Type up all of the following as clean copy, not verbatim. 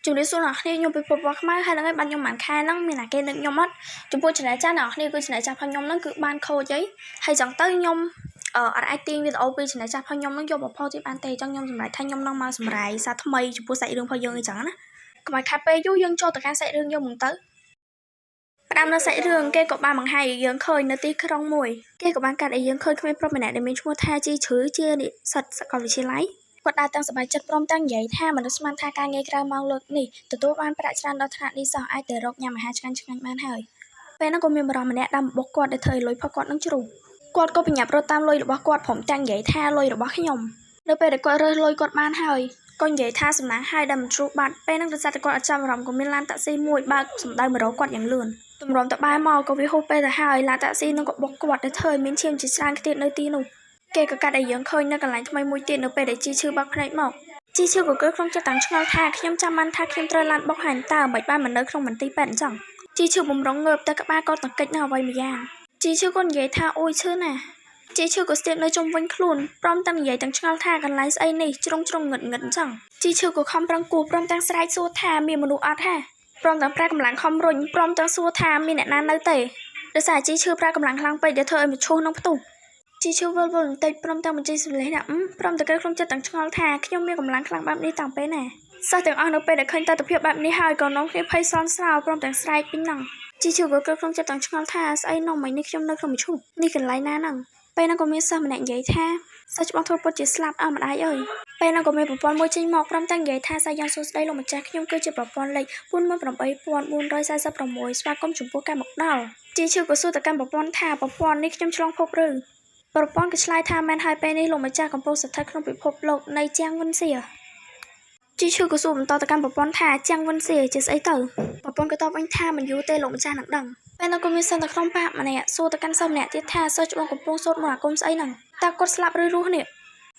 ជំរាបសួរអ្នកនាងខ្ញុំពីពពកខ្មៅហើយនឹងបានខ្ញុំបានខែហ្នឹងមានអាគេនឹកខ្ញុំអត់ចំពោះចំណែកចាស់អ្នកនាងគឺចំណែកចាស់ផងខ្ញុំហ្នឹងគឺបានខូចអីហើយចឹងទៅខ្ញុំអត់អាចទាញវីដេអូពីចំណែកចាស់ផងខ្ញុំហ្នឹងយកមកផុសទៀតបានទេចឹងខ្ញុំសម្រេចថាខ្ញុំនឹងមកសម្រាយសារថ្មីចំពោះសាច់រឿងផងយើងអីចឹងណាកុំឲ្យខាត់ពេលយូរយើងចូលទៅកាន់សាច់រឿងយើងមកទៅផ្ដើមនៅសាច់រឿងគេក៏បានបង្ហាញឲ្យយើងឃើញនៅទីក្រុងមួយគេក៏បានកាត់ឲ្យយើងឃើញក្មេងប្រុសម្នាក់ដែលមានឈ្មោះថាជីជ្រឺជានិស្សិតសាកលវិទ្យាល័យគាត់ដើរទាំងសប្បាយចិត្តព្រមទាំងនិយាយថាមនុស្សស្មានថាការងារក្រៅម៉ោងលើកនេះទទួលបានប្រាក់ច្រើនដល់ថ្នាក់នេះសោះអាចទៅរកញ៉ាំអាហារឆ្ងាញ់ៗបានហើយពេលហ្នឹងក៏មានបរិសម្នាក់ដើមបុកគាត់ដែលធ្វើឲ្យលុយផុសគាត់នឹងជ្រុះគាត់ក៏បញ្ញាប់រត់តាមលុយរបស់គាត់ព្រមទាំងនិយាយថាលុយរបស់ខ្ញុំនៅពេលដែលគាត់រើសលុយគាត់បានហើយក៏និយាយថាសំណាងហើយដែលមិនជ្រុះបាត់ពេលហ្នឹងដោយសារតែគាត់អត់ចាំអារម្មណ៍ក៏មានឡានតាក់ស៊ីមួយបើកសម្ដៅមករកគាត់យ៉ាងលឿនទម្រាំតបែរមកក៏វាហួសពេលទៅហើយឡានតាក់ស៊ីនឹងក៏បុកគាត់ដែលធ្វើឲ្យមានឈាមជាច្រើនទៀតនៅទីនោះគេក៏កាត់ឲ្យយើងឃើញនៅកន្លែងថ្មីមួយទៀតនៅពេលដែលជីឈឺបាក់ភ្នែកមកជីឈឺក៏គឺក្នុងចិត្តតាំងឆ្ងល់ថាខ្ញុំចាំបានថាខ្ញុំត្រូវឡានបុកហើយតើមិនបានមកនៅក្នុងមន្ទីរពេទ្យអញ្ចឹងជីឈឺបំរុងងើបតែក្បាលក៏តង្កិចនៅអ្វីម្យ៉ាងជីឈឺក៏និយាយថាអូយឈឺណាស់ជីឈឺក៏ស្ទាបនៅជុំវិញខ្លួនព្រមទាំងនិយាយទាំងឆ្ងល់ថាកន្លែងស្អីនេះជ្រុងងឹតអញ្ចឹងជីឈឺក៏ខំប្រឹងគោះព្រមទាំងស្រែកសួរថាមានមនុស្សអត់ហ่ะព្រមទាំងប្រើកម្លាំងខំរុញព្រមទាំងសួរថាមានអ្នកណានៅទេដោយសារជីឈឺប្រើកម្លាំងខ្លាំងពេកដែលធ្វើឲ្យមឈូសនឹងផ្ទុះជីឈឺវល់បន្តិចព្រមទាំងបញ្ចេញសម្លេងថាព្រមទាំងក្នុងចិត្តទាំងឆ្ងល់ថាខ្ញុំមានកម្លាំងខ្លាំងបែបនេះតាំងពេលណាសិស្សទាំងអស់នៅពេលដែលឃើញទស្សនវិជ្ជាបែបនេះហើយក៏នាំគ្នាភ័យស្លន់ស្លោព្រមទាំងស្រែកពេញហ្នឹងជីឈឺក៏ក្នុងចិត្តទាំងឆ្ងល់ថាស្អីនោះមិញនេះខ្ញុំនៅក្នុងមឈូសនេះកន្លែងណាហ្នឹងពេលហ្នឹងក៏មានសិស្សម្នាក់និយាយថាសិស្សច្បងធ្វើពុតជាស្លាប់ម្ដាយអើយពេលហ្នឹងក៏មានប្រព័ន្ធមួយចេញមកព្រមទាំងនិយាយថាសាយ័ន្តសួស្ដីលោកម្ចាស់ខ្ញុំគឺជាប្រព័ន្ធលេខ48446ស្វាគមន៍ចំពោះការមកដល់ជីឈឺក៏សួរទៅកាន់ប្រព័ន្ធថាប្រព័ន្ធនេះខ្ញុំឆ្លងភពឬប្រព័ន្ធក៏ឆ្លើយថាមែនហើយពេលនេះលោកម្ចាស់កំពុងស្ថិតក្នុងពិភពលោកនៃជាងវិនសៀជីឈឺក៏សួរបន្តទៅកាន់ប្រព័ន្ធថាជាងវិនសៀជាស្អីទៅប្រព័ន្ធក៏តបវិញថាមិនយូរទេលោកម្ចាស់នឹងដឹងពេលនោះក៏មានសិស្សនៅក្នុងប៉ាម្នាក់សួរទៅកាន់សិស្សម្នាក់ទៀតថាសិស្សច្បងកំពុងសូត្រមន្តអាគមស្អីហ្នឹងតើគាត់ស្លាប់ឬរស់នេះ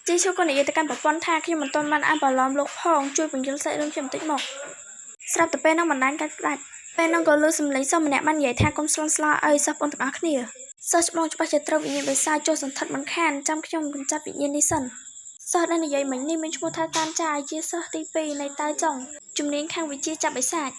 ជីឈឺក៏និយាយទៅកាន់ប្រព័ន្ធថាខ្ញុំមិនទាន់បានអានប្រឡំលោកផងជួយបញ្យល់សាច់រឿងខ្ញុំបន្តិចមកស្រាប់តែពេលហ្នឹងបណ្ដាញកាត់ផ្ដាច់ពេលហ្នឹងក៏លើសំឡេងសិស្សម្នាក់បាននិយាយថាកុំស្លន់ស្លោអីសិស្សបងទាំងអស់គ្នាសិស្សច្បងច្បាស់ជាត្រូវវិញ្ញាណបិសាចចូលសន្ធិដ្ឋមិនខានចាំខ្ញុំកញ្ចាត់វិញ្ញាណនេះសិនសិស្សដែលនិយាយមិញនេះមានឈ្មោះថាតានចាយជាសិស្សទី2នៃតៅចុងជំនាញខាងវិជ្ជាចាប់បិសាច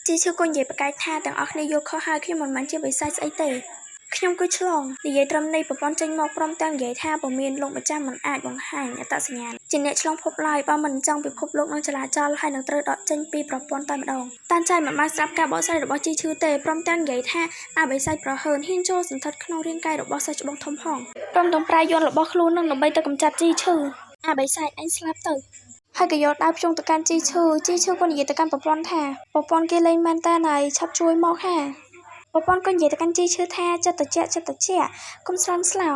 ជីឈឺក៏និយាយប្រកែកថាទាំងអស់គ្នាយល់ខុសហើយខ្ញុំមិនមែនជាបិសាចស្អីទេខ្ញុំគឺឆ្លងនិយាយត្រឹមនេះប្រព័ន្ធចេញមកព្រមទាំងនិយាយថាពុំមានលោកម្ចាស់មិនអាចបង្ហាញអត្តសញ្ញាណជាអ្នកឆ្លងភពឡើយបើមិនអញ្ចឹងពិភពលោកនឹងចលាចលហើយនឹងត្រូវដកចេញពីប្រព័ន្ធតែម្ដងតានចាយមិនបានស្ដាប់ការបកស្រាយរបស់ជីឈឺទេព្រមទាំងនិយាយថាអាបិសាចប្រហើនហ៊ានចូលសន្ធិដ្ឋក្នុងរាងកាយរបស់សិស្សច្បងធំផងព្រមទាំងប្រាយយន្តរបស់ខ្លួននឹងដើម្បីទៅកម្ចាត់ជីឈឺអាបិសាចអញស្លាប់ទៅហើយក៏យកដៃភ្ជង់ទៅកាន់ជីឈឺក៏និយាយទៅកាន់ប្រព័ន្ធថាប្រព័ន្ធគេលេងមែនតើណៃឆាប់ជួយមកហាប្រព័ន្ធក៏និយាយទៅកាន់ជីឈឺថាចិត្តត្រជាក់កុំស្លន់ស្លោ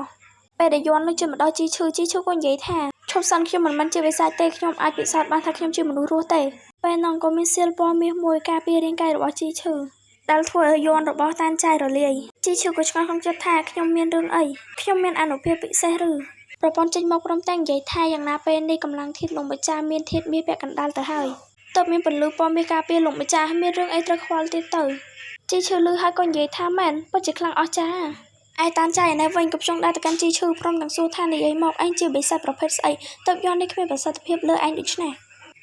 ពេលដែលយន្តនឹងជិះមកដល់ជីឈឺក៏និយាយថាឈប់សិនខ្ញុំមិនមែនជាបិសាចទេខ្ញុំអាចពិសោធន៍បានថាខ្ញុំជាមនុស្សរស់ទេពេលហ្នឹងក៏មានសៀលពណ៌មាសមួយការពាររាងកាយរបស់ជីឈឺដែលធ្វើឲ្យយន្តរបស់តានចាយរលាយជីឈឺក៏ឆ្ងល់ក្នុងចិត្តថាខ្ញុំមានរឿងអីខ្ញុំមានអានុភាពពិសេសឬប្រព័ន្ធចេញមកព្រមទាំងនិយាយថាយ៉ាងណាពេលនេះកម្លាំងធាតុលោកម្ចាស់មានធាតុមាសពាក់កណ្ដាលទៅហើយទើបមានពន្លឺពណ៌មាសការពារលោកម្ចាស់មានរឿងអីត្រូវខ្វល់ទៀតទៅជីឈឺលឺហើយក៏និយាយថាមែនពិតជាខ្លាំងអស្ចារ្យឯតានចាយឯនេះវិញក៏ភ្ជង់ដើរទៅកាន់ជីឈឺព្រមទាំងសួរថានិយាយមកឯងជាបិសាចប្រភេទស្អីទើបយន្តនេះគ្មានប្រសិទ្ធភាពលើឯងដូច្នេះ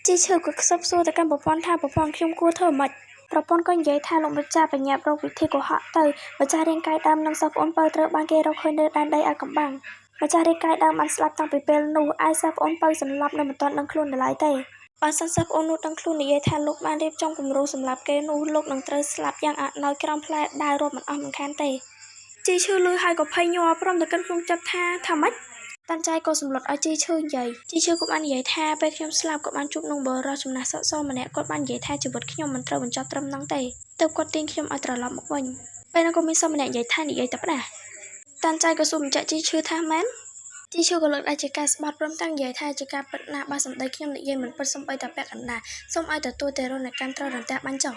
ជីឈឺក៏ខ្សឹបសួរទៅកាន់ប្រព័ន្ធថាប្រព័ន្ធខ្ញុំគួរធ្វើម៉េចប្រព័ន្ធក៏និយាយថាលោកម្ចាស់បញ្ញាប់រកវិធីកុហកទៅម្ចាស់រាងកាយដើមនិងសិស្សប្អូនបើត្រូវបានគេរកឃើញនៅដែនដីអាកំបាំងម្ចាស់រាងកាយដើមបានស្លាប់តាំងពីពេលនោះឯសិស្សប្អូនបើសន្លប់នៅមិនទាន់ដឹងខ្លួននៅឡើយទេបើសិនសិស្សប្អូននោះដឹងខ្លួននិយាយថាលោកបានរៀបចំគម្រោងសម្រាប់គេនោះលោកនឹងត្រូវស្លាប់យ៉ាងអណោចក្រោមផ្លែដើររាប់មិនអស់មិនខានទេជីឈឺលឺហើយក៏ភ័យញ័រព្រមទាំងគិតក្នុងចិត្តថាម៉េចតាន់ចៃក៏សម្លុតឲ្យជីឈឺនិយាយជីឈឺក៏បាននិយាយថាពេលខ្ញុំស្លាប់ក៏បានជួបនឹងបុរសចំណាស់សក់សម្នាក់គាត់បាននិយាយថាជីវិតខ្ញុំមិនត្រូវបញ្ចប់ត្រឹមហ្នឹងទេទើបគាត់ទាញខ្ញុំឲ្យត្រឡប់មកវិញពេលនោះក៏មានសិស្សម្នាក់និយាយថានិយាយតែផ្ដាស់តាន់ចៃក៏សួរបញ្ជាក់ជីឈឺថាមែនជីឈឺក៏លើកដៃជាការស្បត់ព្រមទាំងនិយាយថាជាការពិតណាស់បើសម្ដីខ្ញុំនិយាយមិនពិតសំបីតែពាក់កណ្ដាលសូមឲ្យទទួលតែរនកម្មត្រូវរន្ទះបាញ់ចុះ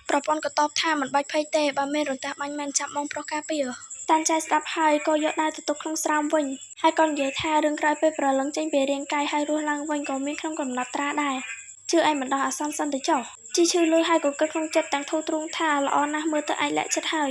ប្រព័ន្ធក៏តបថាមិនបាច់ភ័យទេបើមានរន្ទះបាញ់មែនចាប់មកប្រុសការពារតានចៃស្ដាប់ហើយក៏យកដៃទៅទុកក្នុងស្រោមវិញហើយក៏និយាយថារឿងក្រោយពេលប្រឡឹងចេញពីរាងកាយហើយរស់ឡើងវិញក៏មានក្នុងកំណត់ត្រាដែរជឿឯងមិនដោះអាសន្នសិនទៅចុះជីឈឺលឺហើយក៏គិតក្នុងចិត្តទាំងធូរទ្រូងថាល្អណាស់មើលទៅឯងលាក់ចិត្តហើយ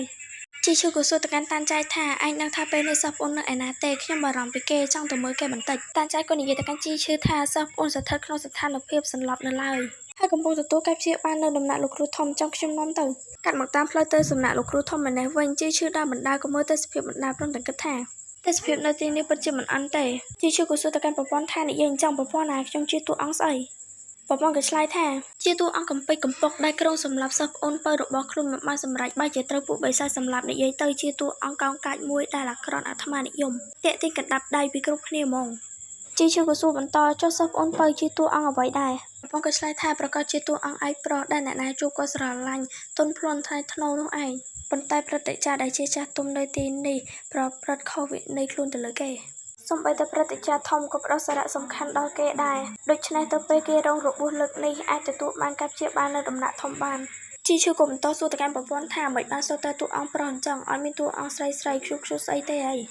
ជីឈឺក៏សួរទៅកាន់តានចៃថាឯងដឹងថាពេលនេះសិស្សប្អូននៅឯណាទេខ្ញុំបារម្ភពីគេចង់ទៅមើលគេបន្តិចតានចៃក៏និយាយទៅកាន់ជីឈឺថាសិស្សប្អូនស្ថិតក្នុងស្ថានភាពសន្លប់នៅឡើយ ហើយកំពុងទទួលការព្យាបាលនៅដំណាក់លោកគ្រូធំចាំខ្ញុំនាំទៅកាត់មកតាមផ្លូវទៅសំណាក់លោកគ្រូធំម្នាក់វិញជីឈឺដើរបណ្ដាក៏មើលទេសភាពបណ្ដាព្រមទាំងគិតថាទេសភាពនៅទីនេះពិតជាមិនអន់ទេជីឈឺក៏សួរទៅកាន់ប្រព័ន្ធថានិយាយអញ្ចឹងប្រព័ន្ធណាខ្ញុំជាតួអង្គស្អីប្រព័ន្ធក៏ឆ្លើយថាជាតួអង្គកំពេចកំពុកដែលក្រុងសម្រាប់សិស្សប្អូនពៅរបស់ខ្លួនមិនបានសម្រេចបែរជាត្រូវពួកបិសាចសម្លាប់និយាយទៅជាតួអង្គកោងកាចមួយដែលអាក្រក់អាត្មានិយមតាក់ទាញកណ្ដាប់ដៃពីគ្រប់គ្នាហ្មងជីឈឺក៏សួរបន្តចុះសិស្សប្អូនពៅជាតួអង្គអ្វីដែរប្រព័ន្ធក៏ឆ្លើយថាប្រកាសជាតួអង្គឯកប្រុសដែលអ្នកណាជួបក៏ស្រឡាញ់ទន់ភ្លន់ថ្លៃថ្នូរនោះឯងប៉ុន្តែព្រឹត្តិចារដែលជាចាស់ទុំនៅទីនេះប្រព្រឹត្តខុសវិន័យខ្លួនទៅលើគេសូម្បីតែព្រឹត្តិចារធំក៏ផ្ដោតសារៈសំខាន់ដល់គេដែរដូច្នេះទៅពេលគេរងរបួសលើកនេះអាចទទួលបានការព្យាបាលនៅដំណាក់ធំបានជីឈឺក៏បន្តសួរទៅកាន់ប្រព័ន្ធថាមិនបានសួរទៅតួអង្គប្រុសអញ្ចឹងអត់មានតួអង្គស្រីខ្ជុកស្អីទេអី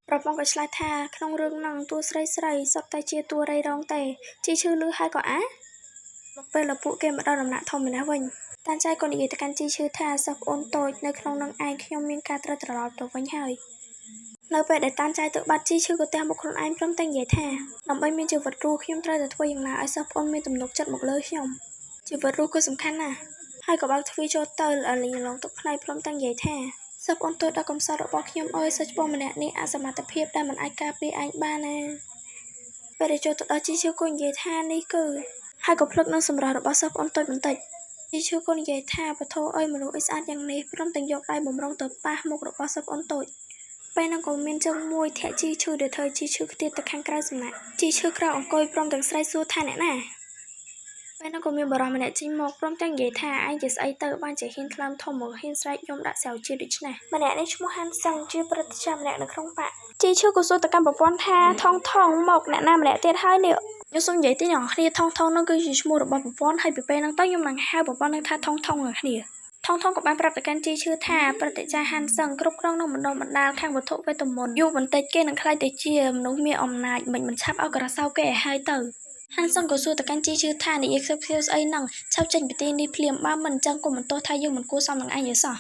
ប្រព័ន្ធក៏ឆ្លើយថាក្នុងរឿងហ្នឹងតួស្រីសុទ្ធតែជាតួរៃរងទេជីឈឺលឺហើយក៏មកពេលឪពុកគេមកដល់ដំណាក់ធំម្នាក់វិញតាចៃក៏និយាយទៅកាន់ជីឈឺថាសិស្សប្អូនតូចនៅក្នុងនឹងឯងខ្ញុំមានការត្រូវត្រឡប់ទៅវិញហើយនៅពេលដែលតាចៃទៅបាត់ជីឈឺក៏ទះមកខ្លួនឯងព្រមទាំងនិយាយថាដើម្បីមានជីវិតរស់ខ្ញុំត្រូវតែធ្វើយ៉ាងណាឲ្យសិស្សប្អូនមានទំនុកចិត្តមកលើខ្ញុំជីវិតរស់គឺសំខាន់ណាស់ហើយក៏បើកទ្វារចូលទៅលីងឡងទុកផ្នែកព្រមទាំងនិយាយថាសិស្សប្អូនតូចដល់កំសត់របស់ខ្ញុំអើយសិស្សច្បងម្នាក់នេះអសមត្ថភាពដែលមិនអាចការពារឯងបានណាពេលដែលចូលទៅដល់ជីឈឺក៏និយាយថានេះគឺហើយក៏ភ្លឹកនឹងសម្រស់របស់សិស្សប្អូនតូចបន្តិចជីឈឺក៏និយាយថាពធអើយមនុស្សអីស្អាតយ៉ាងនេះព្រមទាំងយកដៃបំរុងទៅប៉ះមុខរបស់សិស្សប្អូនតូចពេលនោះក៏មានជើងមួយធាក់ជីឈឺដែលធ្វើជីឈឺខ្ទាតទៅខាងក្រៅសំណាក់ជីឈឺក្រោកអង្គុយព្រមទាំងស្រែកសួរថាអ្នកណាពេលនោះក៏មានបរិសម្នាក់ចេញមកព្រមទាំងនិយាយថាឯងជាស្អីទៅបានជាហ៊ានថ្លើមធំមកហ៊ានស្រែកយំដាក់ស្រាវជាដូច្នេះម្នាក់នេះឈ្មោះហាន់សឹងជាព្រឹទ្ធាចារ្យម្នាក់នៅក្នុងបកជីឈឺក៏សួរទៅកាន់ប្រព័ន្ធថាថងមកអ្នកណាម្នាក់ទៀតហើយនេះខ្ញុំសូមនិយាយទីអ្នកគ្នាថងនោះគឺជាឈ្មោះរបស់ប្រព័ន្ធហើយពីពេលហ្នឹងទៅខ្ញុំនឹងហៅប្រព័ន្ធនឹងថាថងអ្នកគ្នាថងក៏បានប្រាប់ទៅកាន់ជីឈឺថាព្រឹទ្ធាចារ្យហាន់សឹងគ្រប់គ្រងនឹងបណ្ដុំបណ្ដាលខាងវត្ថុវេទមន្តយូរបន្តិចគេនឹងខ្លាចទៅជាមនុស្សមានអំណាចមិនឆាប់ឲ្យក្រសោគេឲ្យហើយទៅហាន់សឹងក៏សួរទៅកាន់ជីឈឺថានិយាយខ្សឹបស្អីហ្នឹងឆាប់ចេញពីទីនេះភ្លាមបើមិនអញ្ចឹងក៏មិនទោះថាយើងមិនគួរសមនឹងឯងសោះ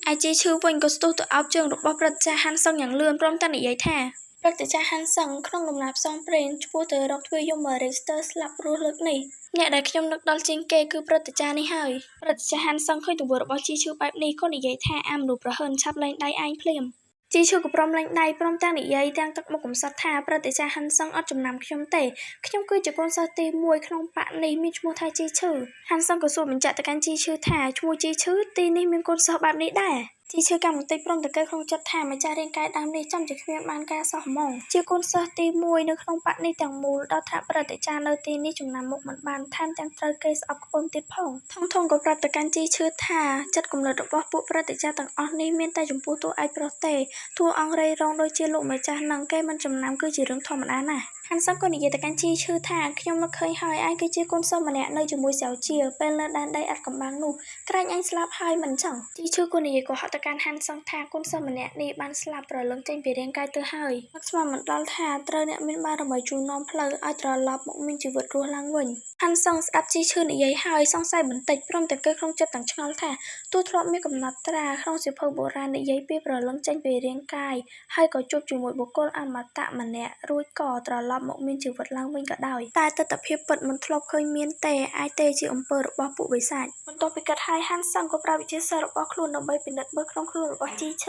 ឯជីឈឺវិញក៏ស្ទុះទៅអោបជើងរបស់ព្រឹទ្ធាចារ្យហាន់សឹងយ៉ាងលឿនព្រមទាំងនិយាយថាព្រឹទ្ធាចារ្យហាន់សឹងក្នុងដំណើរផ្សងព្រេងឆ្ពោះទៅរកទ្វារយមរាជស្ទើរស្លាប់រស់លើកនេះអ្នកដែលខ្ញុំនឹកដល់ជាងគេគឺព្រឹទ្ធាចារ្យនេះហើយព្រឹទ្ធាចារ្យហាន់សឹងឃើញទង្វើរបស់ជីឈឺបែបនេះក៏និយាយថាមនុស្សប្រហើនឆាប់លែងដៃឯងភ្លាមជីឈឺក៏ព្រមលែងដៃព្រមទាំងនិយាយទាំងទឹកមុខកំសត់ថាព្រឹទ្ធាចារ្យហាន់សឹងអត់ចំណាំខ្ញុំទេខ្ញុំគឺជាកូនសិស្សទី1ក្នុងបកនេះមានឈ្មោះថាជីឈឺហាន់សឹងក៏សួរបញ្ជាក់ទៅកាន់ជីឈឺថាឈ្មោះជីឈឺទីនេះមានកូនសិស្សបែបនេះដែរជីឈឺកម្មបន្តិចព្រមទាំងក្នុងចិត្តថាម្ចាស់រាងកាយដើមនេះចំជាគ្មានបានការសោះហ្មងជាកូនសិស្សទី1នៅក្នុងបកនេះទាំងមូលដល់ថាព្រឹទ្ធាចារ្យនៅទីនេះចំណាំមុខមិនបានថែមទាំងត្រូវគេស្អប់ខ្ពើមទៀតផងថងក៏ប្រាប់ទៅកាន់ជីឈឺថាចិត្តគំនិតរបស់ពួកព្រឹទ្ធាចារ្យទាំងអស់នេះមានតែចំពោះតួឯកប្រុសទេតួអង្គរៃរងដូចជាលោកម្ចាស់នឹងគេមិនចំណាំគឺជារឿងធម្មតាណាស់ហាន់សឹងក៏និយាយទៅកាន់ជីឈឺថាខ្ញុំនឹកឃើញហើយឯងគឺជាកូនសិស្សម្នាក់នៅជាមួយស្រាវជាពេលនៅដែនដីអត់កំបាំងនោះក្រែងឯងស្លាប់ហើយមិនចឹងជីឈឺក៏និយាយក៏ហត់ទៅកាន់ហាន់សឹងថាកូនសិស្សម្នាក់នេះបានស្លាប់ប្រលឹងចេញពីរាងកាយទៅហើយនឹកស្មានមិនដល់ថាត្រូវអ្នកមានបារមីជួយនាំផ្លូវឲ្យត្រឡប់មកមានជីវិតរស់ឡើងវិញហាន់សឹងស្ដាប់ជីឈឺនិយាយហើយសង្ស័យបន្តិចព្រមទាំងគិតក្នុងចិត្តទាំងឆ្ងល់ថាទោះធ្លាប់មានកំណត់ត្រាក្នុងសៀវភៅបុរាណនិយាយពីប្រលឹងចេញពីរាងកាយហើយក៏ជួបជាមួយបុគ្គលអមតៈម្នាក់រួចក៏ត្រឡប់មកមានជីវិតឡើងវិញក៏ដោយតែទិដ្ឋភាពពិតមិនធ្លាប់ឃើញមានទេអាចទេជាអំពើរបស់ពួកបិសាចបន្ទាប់ពីកាត់ហើយហាន់សឹងក៏ប្រើវិទ្យាសាស្ត្ររបស់ខ្លួនដើម្បីពិនិត្យមើលក្នុងខ្លួនរបស់ជីឈ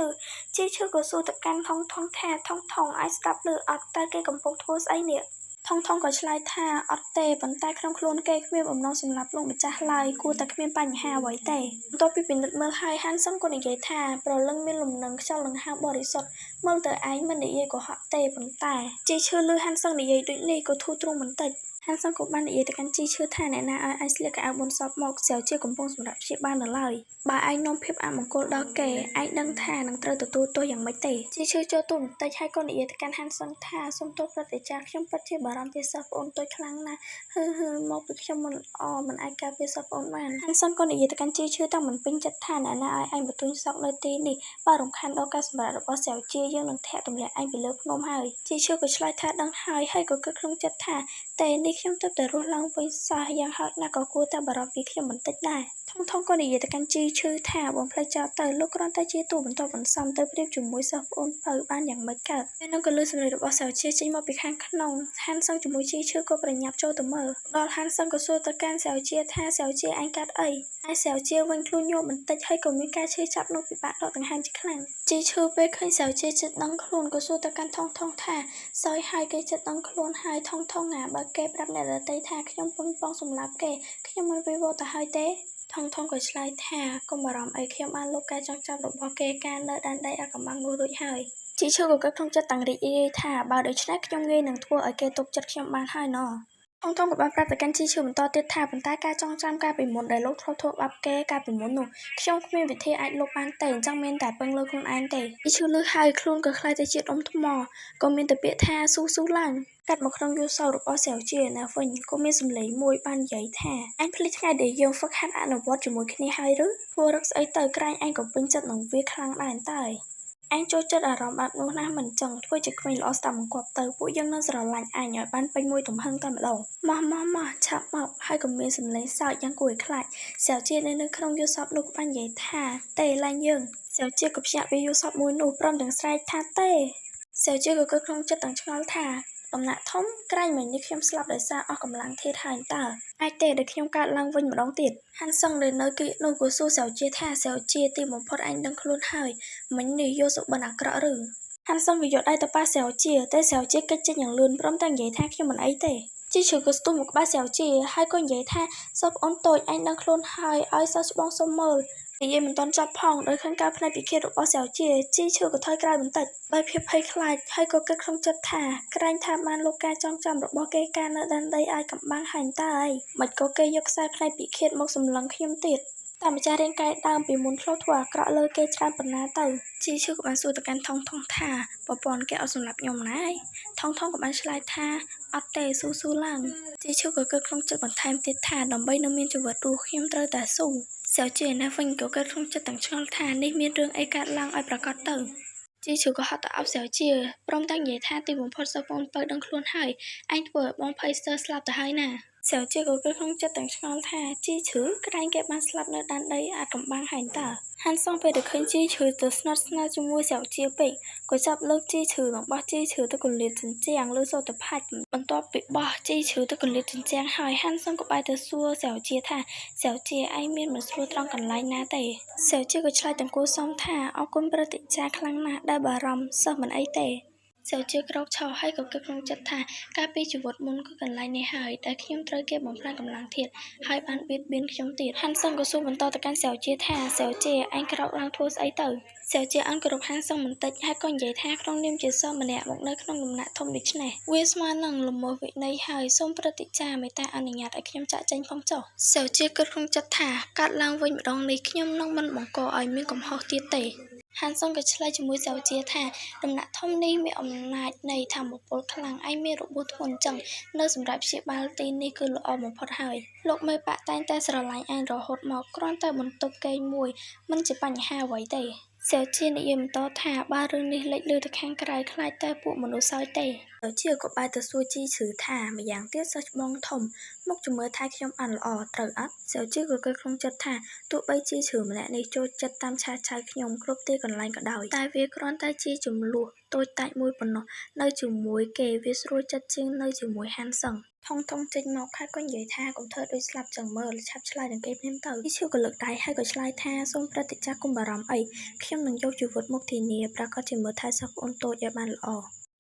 ឺក៏សួរទៅកាន់ថងថាថងអាចស្ដាប់ឮអត់តើគេកំពុងធ្វើស្អីនេះថងក៏ឆ្លើយថាអត់ទេប៉ុន្តែក្នុងខ្លួនគេគ្មានបំណងសម្លាប់លោកម្ចាស់ឡើយគួរតែគ្មានបញ្ហាអ្វីទេបន្ទាប់ពីពិនិត្យមើលហើយហាន់សឹងក៏និយាយថាប្រលឹងមានលំនឹងខ្យល់ដង្ហើមបរិសុទ្ធមើលទៅឯងមិននិយាយកុហកទេប៉ុន្តែជីឈឺឮហាន់សឹងនិយាយដូចនេះក៏ធូរទ្រូងបន្តិចហាន់សឹងក៏បាននិយាយទៅកាន់ជីឈឺថាអ្នកណាឲ្យឯងស្លៀកកៅអៅបុណ្យសពមកស្រាវជាកំពុងសម្រាប់ព្យាបាលនៅឡើយបើឯងនាំភាពអមង្គលដល់គេឯងដឹងថានឹងត្រូវទទួលទោសយ៉ាងម៉េចទេជីឈឺចូលទូបន្តិចហើយក៏និយាយទៅកាន់ហាន់សឹងថាសូមទោសព្រឹទ្ធាចារ្យខ្ញុំពិតជាបារម្ភពីសិស្សប្អូនតូចខ្លាំងណាស់មកពីខ្ញុំមិនល្អមិនអាចការពារសិស្សប្អូនបានហាន់សឹងក៏និយាយទៅកាន់ជីឈឺតាំងមិនពេញចិត្តថាអ្នកណាឲ្យឯងបន្ទន់សក់នៅទីនេះបើរំខានដល់ការសម្រាប់របស់ស្រាវជាយើងនឹងធាក់ទម្លាក់ឯងពីលើភ្នំហើយជីឈឺក៏ឆ្លើយថាដឹងហើយក៏គិតក្នុងចិត្តថា តែនេះខ្ញុំទើបតែរស់ឡើងវិញសោះយ៉ាងហោចណាស់ក៏គួរតែបារម្ភពីខ្ញុំបន្តិចដែរថងក៏និយាយទៅកាន់ជីឈឺថាបងផ្លេចចោលទៅលោកគ្រាន់តែជាតួបន្ទាប់បន្សំទៅប្រៀបជាមួយសិស្សប្អូនពៅបានយ៉ាងម៉េចកើតពេលនោះក៏លឺសំឡេងរបស់សាវជាចេញមកពីខាងក្នុងហានសឹងជាមួយជីឈឺក៏ប្រញាប់ចូលទៅមើលដល់ហានសឹងក៏សួរទៅកាន់សាវជាថាសាវជាអញកាត់អីហើយសាវជាវិញខ្លួនញោមបន្តិចហើយក៏មានការឈឺចាប់នោះពិបាកដកដង្ហើមជាខ្លាំងជីឈឺពេលឃើញសាវជាចិត្តដឹងខ្លួនក៏សួរទៅកាន់ថងថាសោយហើយគេចិត្តដឹងខ្លួនហើយថងណាបើគេប្រាប់អ្នកដទៃថាខ្ញុំប៉ុនប៉ងសម្លាប់គេខ្ញុំមិនវិវត្តទៅហើយទេថងក៏ឆ្លើយថាកុំបារម្ភអីខ្ញុំបានលុបការចងចាំរបស់គេការនៅដែនដីអាកំបាំងនោះរួចហើយជីឈឺក៏គិតក្នុងចិត្តតាំងរីករាយថាបើដូច្នេះខ្ញុំងាយនឹងធ្វើឲ្យគេទុកចិត្តខ្ញុំបានហើយណថងក៏បានប្រាប់ទៅកាន់ជីឈឺបន្តទៀតថាប៉ុន្តែការចងចាំការពីមុនដែលលោកធ្លាប់ធ្វើបាបគេការពីមុននោះខ្ញុំគ្មានវិធីអាចលុបបានទេអញ្ចឹងមានតែពឹងលើខ្លួនឯងទេជីឈឺលើហើយខ្លួនក៏ខ្លាចទៅជាដុំថ្មក៏មានតែពាក្យថាស៊ូឡើងកាត់មកក្នុងយល់សោរបស់សាវជាណាវិញក៏មានសម្លេងមួយបាននិយាយថាអញភ្លេចថ្ងៃដែលយើងហ្វឹកហាត់អនុវត្តជាមួយគ្នាហើយឬធ្វើរឹកស្អីទៅក្រែងអញក៏ពេញចិត្តនឹងវាខ្លាំងដែរតើអញចូលចិត្តអារម្មណ៍បែបនោះណាស់មិនចឹងធ្វើជាក្មេងល្អស្ដាប់បង្គាប់ទៅពួកយើងនឹងស្រឡាញ់អញឲ្យបានពេញមួយទំហឹងតែម្ដងម៉ោះឆាប់មកហើយក៏មានសម្លេងសើចយ៉ាងគួរឲ្យខ្លាចសាវជានៅក្នុងយល់សពនោះក៏បាននិយាយថាទេឡើងយើងសាវជាក៏ភ្ញាក់ពីយល់សពមួយនោះព្រមទាំងស្រែកថាទេសាវជាក៏គិតក្នុងចិត្តទាំងឆ្ងល់ថាដំណាក់ធំក្រែងមិញនេះខ្ញុំស្លាប់ដោយសារអស់កម្លាំងធាតុហើយតើអាចទេដែលខ្ញុំកើតឡើងវិញម្ដងទៀតហាន់សឹងដែលនៅគីនោះក៏សួរសាវជាថាសាវជាទីបំផុតអញដឹងខ្លួនហើយមិញនេះយកសុបិនអាក្រក់ឬហាន់សឹងក៏យកដៃទៅប៉ះសាវជាតែសាវជាកិច្ចចេញយ៉ាងលឿនព្រមទាំងនិយាយថាខ្ញុំមិនអីទេជីឈឺក៏ស្ទុះមកក្បែរសាវជាហើយក៏និយាយថាសិស្សប្អូនតូចអញដឹងខ្លួនហើយឲ្យសិស្សច្បងសុំមើលនិយាយមិនទាន់ចប់ផងដោយឃើញការភ្នែកពិឃាតរបស់សាវជាជីឈឺក៏ថយក្រោយបន្តិចដោយភាពភ័យខ្លាចហើយក៏គិតក្នុងចិត្តថាក្រែងថាបានលុបការចងចាំរបស់គេកាលនៅដែនដីអាចកំបាំងហើយតើអីមិនក៏គេយកខ្សែភ្នែកពិឃាតមកសម្លឹងខ្ញុំទៀតតែម្ចាស់រាងកាយដើមពីមុនធ្លាប់ធ្វើអាក្រក់លើគេច្រើនប៉ុណ្ណាទៅជីឈឺក៏បានសួរទៅកាន់ថងថាប្រពន្ធគេអត់សម្លាប់ខ្ញុំណាថងក៏បានឆ្លើយថាអត់ទេស៊ូឡើងជីឈឺក៏គិតក្នុងចិត្តបន្ថែមទៀតថាដើម្បីនៅមានជីវិតរស់ខ្ញុំត្រូវតែស៊ូសាវជាណាវិញក៏គិតក្នុងចិត្តទាំងឆ្ងល់ថានេះមានរឿងអីកើតឡើងឲ្យប្រកាសទៅជីឈឺក៏ហត់ទៅអោបសាវជាព្រមទាំងនិយាយថាទីបំផុតសិស្សបងពៅដឹងខ្លួនហើយអញធ្វើឲ្យបងភ័យស្ទើរស្លាប់ទៅហើយណាសាវជាក៏គិតក្នុងចិត្តទាំងឆ្ងល់ថាជីឈឺក្រែងគេបានស្លាប់នៅដែនដីអាកំបាំងហើយតើហាន់សងពេលដែលឃើញជីឈឺទៅស្និទ្ធស្នាលជាមួយសាវជាពេកក៏ចាប់លើកជីឈឺនិងបោះជីឈឺទៅកលៀតជញ្ជាំងលើសូត្រផាច់បន្ទាប់ពីបោះជីឈឺទៅកលៀតជញ្ជាំងហើយហាន់សងក៏បែរទៅសួរសាវជាថាសាវជាឯងមានមិនស្រួលត្រង់កន្លែងណាទេសាវជាក៏ឆ្លើយទាំងគួរសមថាអរគុណព្រឹត្តិចារខ្លាំងណាស់ដែលបារម្ភសិស្សមិនអីទេសាវជាក្រោកឈរហើយក៏គិតក្នុងចិត្តថាកាលពីជីវិតមុនក៏កន្លែងនេះហើយដែលខ្ញុំត្រូវគេបំផ្លាញកម្លាំងធាតុហើយបានបៀតបៀនខ្ញុំទៀតហាន់សឹងក៏សួរបន្តទៅកាន់សាវជាថាសាវជាអញក្រោកឡើងធ្វើស្អីទៅសាវជាអន់គោរពហាន់សឹងបន្តិចហើយក៏និយាយថាក្នុងនាមជាសិស្សម្នាក់មកនៅក្នុងដំណាក់ធំដូច្នេះវាស្មើនឹងល្មើសវិន័យហើយសូមព្រឹត្តិចារមេត្តាអនុញ្ញាតឲ្យខ្ញុំចាក់ចេញផងចុះសាវជាគិតក្នុងចិត្តថាកាត់ឡើងវិញម្ដងនេះខ្ញុំនឹងមិនបង្កឲ្យមានកំហុសទៀតទេហាន់សឹងក៏ឆ្លើយជាមួយសាវជាថាដំណាក់ធំនេះមានអំណាចនៃថាមពលខ្លាំងឯងមានរបួសធ្ងន់ចឹងនៅសម្រាប់ព្យាបាលទីនេះគឺល្អបំផុតហើយលោកមេបាក់តែងតែស្រឡាញ់ឯងរហូតមកគ្រាន់តែបន្ទប់គេងមួយមិនជាបញ្ហាអ្វីទេសាវជានិយាយបន្តថាបើរឿងនេះលេចលឺទៅខាងក្រៅខ្លាចតែពួកមនុស្សសើចទេសាវជាក៏បែរទៅសួរជីឈឺថាម្យ៉ាងទៀតសិស្សច្បងធំមកជំរឿថាខ្ញុំបានល្អត្រូវអត់សាវជាក៏គិតក្នុងចិត្តថាទោះបីជីឈឺម្នាក់នេះចូលចិត្តតាមឆាឆៅខ្ញុំគ្រប់ទីកន្លែងក៏ដោយតែវាគ្រាន់តែជាចំនួនតូចតាចមួយប៉ុណ្ណោះនៅជាមួយគេវាស្រួលចិត្តជាងនៅជាមួយហាន់សឹងថងចេញមកហើយក៏និយាយថាកុំធ្វើដូចស្លាប់ចឹងមើលឆាប់ឆ្លើយនឹងគេភ្លាមទៅជីឈឺក៏លើកដៃហើយក៏ឆ្លើយថាសូមព្រឹត្តិចារកុំបារម្ភអីខ្ញុំនឹងយកជីវិតមកធានាប្រាកដជាមើលថែសិស្សប្អូនតូចឲ្យបានល្អ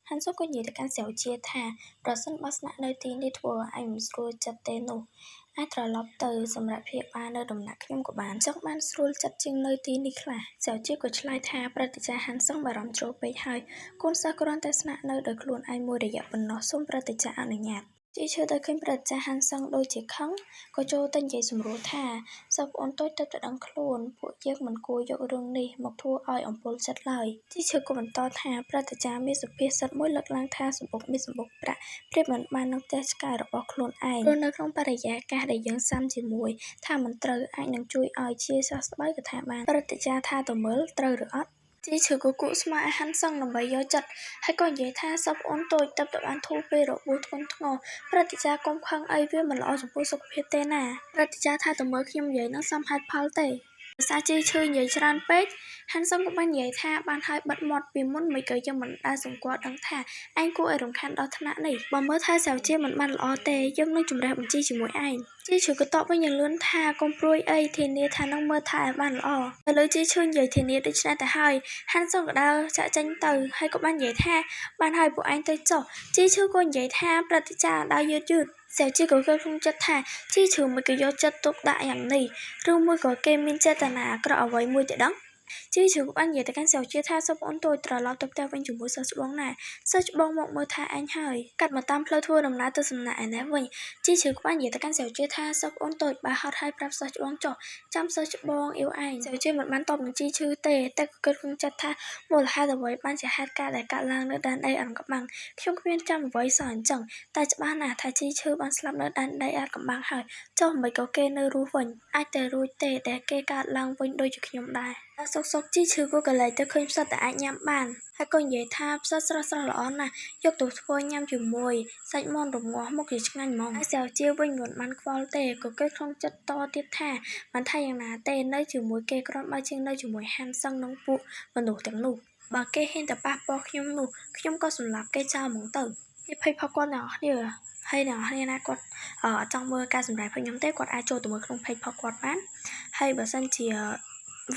ហាន់សុកក៏និយាយទៅកាន់សាវជាថាប្រសិនបើស្នាក់នៅទីនេះធ្វើឲ្យអញមិនស្រួលចិត្តទេនោះអាចត្រឡប់ទៅសម្រាប់ព្យាបាលនៅដំណាក់ខ្ញុំក៏បានចង់បានស្រួលចិត្តជាងនៅទីនេះខ្លះសាវជាក៏ឆ្លើយថាព្រឹត្តិចារហាន់សុកបារម្ភចូលពេកហើយកូនសិស្សគ្រាន់តែស្នាក់នៅដោយខ្លួនឯងមួយរយៈប៉ុណ្ណោះសូមព្រឹត្តិចារអនុញ្ញាតជីឈឺតែឃើញព្រឹត្តិចារហាន់សឹងដូចជាខឹងក៏ចូលទៅនិយាយសម្រួលថាសិស្សប្អូនតូចទើបតែដឹងខ្លួនពួកយើងមិនគួរយករឿងនេះមកធ្វើឲ្យអំពុលចិត្តឡើយជីឈឺក៏បន្តថាព្រឹត្តិចារមានសុភាសិតមួយលើកឡើងថាសម្បុកមានសម្បុកប្រាក់ប្រៀបមិនបាននឹងផ្ទះឆ្កែរបស់ខ្លួនឯងព្រោះនៅក្នុងបរិយាកាសដែលយើងស៊ាំជាមួយថាមិនត្រូវអាចនឹងជួយឲ្យជាសះស្បើយក៏ថាបានព្រឹត្តិចារថាទៅមើលត្រូវឬអត់ ជីឈឺគូស្មាហាន់សឹងដើម្បីយកចិត្តហើយក៏និយាយថាសពអូនតូចតើបទៅបានធូរពេលរបួសធ្ងន់ធ្ងរព្រឹត្តិចារកុំខឹងអីវាមិនល្អចំពោះសុខភាពទេណាព្រឹត្តិចារថាទៅមើលខ្ញុំនិយាយនឹងសមហេតុផលទេភាសាជីឈឺនិយាយច្រើនពេកហាន់សឹងក៏បាននិយាយថាបានហើយបិទមាត់ពីមុនមិនក៏យើងមិនដែលសង្កត់ដឹងថាឯងគួរឲ្យរំខានដល់ថ្នាក់នេះបើមើលថាសាវជាមិនបានល្អទេយើងនឹងជំរះបញ្ជីជាមួយឯងជីឈឺក៏តបវិញយ៉ាងលឿនថាកុំព្រួយអីធានាថានឹងមើលថែឲ្យបានល្អឥឡូវជីឈឺនិយាយធានាដូច្នេះទៅហើយហាន់សឹងក៏ដើរចាក់ចេញទៅហើយក៏បាននិយាយថាបានហើយពួកឯងទៅចុះជីឈឺក៏និយាយថាព្រឹត្តិចារដើរយឺតសាវជាក៏គិតក្នុងចិត្តថាជីឈឺមិនក៏យកចិត្តទុកដាក់យ៉ាងនេះឬមួយក៏គេមានចេតនាអាក្រក់អ្វីមួយទៅដឹងជីឈឺក៏បាននិយាយទៅកាន់សាវជាថាសុំអូនតូចត្រឡប់ទៅផ្ទះវិញជាមួយសិស្សច្បងណាសិស្សច្បងមកមើលថាឯងហើយកាត់មកតាមផ្លូវធ្វើដំណើរទៅសំណាក់ឯនេះវិញជីឈឺក៏បាននិយាយទៅកាន់សាវជាថាសុំអូនតូចបើហត់ហើយប្រាប់សិស្សច្បងចុះចាំសិស្សច្បងអ៊ីវឯងសាវជាមិនបានតបនឹងជីឈឺទេតែក៏គិតក្នុងចិត្តថាមូលហេតុអ្វីបានជាហេតុការណ៍ដែលកើតឡើងនៅដែនដីអាថ៌កំបាំងខ្ញុំគ្មានចាំអ្វីសោះអញ្ចឹងតែច្បាស់ណាស់ថាជីឈឺបានស្លាប់នៅដែនដីអាថ៌កំបាំងហើយចុះមិនក៏គេនៅរស់វិញអាចតែរួចទេដែលគេកើតឡើងវិញដូចជាខ្ញុំដែរសុកជីឈឺក៏កលែងទៅឃើញផ្សិតតែអាចញ៉ាំបានហើយក៏និយាយថាផ្សិតស្រស់ល្អណាស់យកទៅធ្វើញ៉ាំជាមួយសាច់មាន់រងាស់មុខជាឆ្ងាញ់ហ្មងហើយសាវជាវិញមិនបានខ្វល់ទេក៏គិតក្នុងចិត្តតទៀតថាមិនថាយ៉ាងណាទេនៅជាមួយគេគ្រាន់បើជាងនៅជាមួយហាន់សឹងនឹងពួកមនុស្សទាំងនោះបើគេហ៊ានតែប៉ះពាល់ខ្ញុំនោះខ្ញុំក៏សម្លាប់គេចោលហ្មងទៅនេះភ័យផុសគាត់អ្នកនរគ្នាហើយអ្នកនរគ្នាណាគាត់ចង់មើលការសម្ដែងរបស់ខ្ញុំទេគាត់អាចចូលទៅមើលក្នុង page របស់គាត់បានហើយបើសិនជា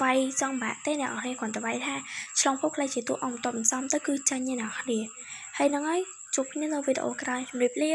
វាយចង់បាក់ទេអ្នកនរគ្នាគ្រាន់តែវាយថាឆ្លងភពផ្លេចជាតួអង្គបន្ទាប់បន្សំទៅគឺចាញ់ឯអ្នកនរគ្នាហើយហ្នឹងហើយជួបគ្នានៅវីដេអូក្រោយជម្រាបលា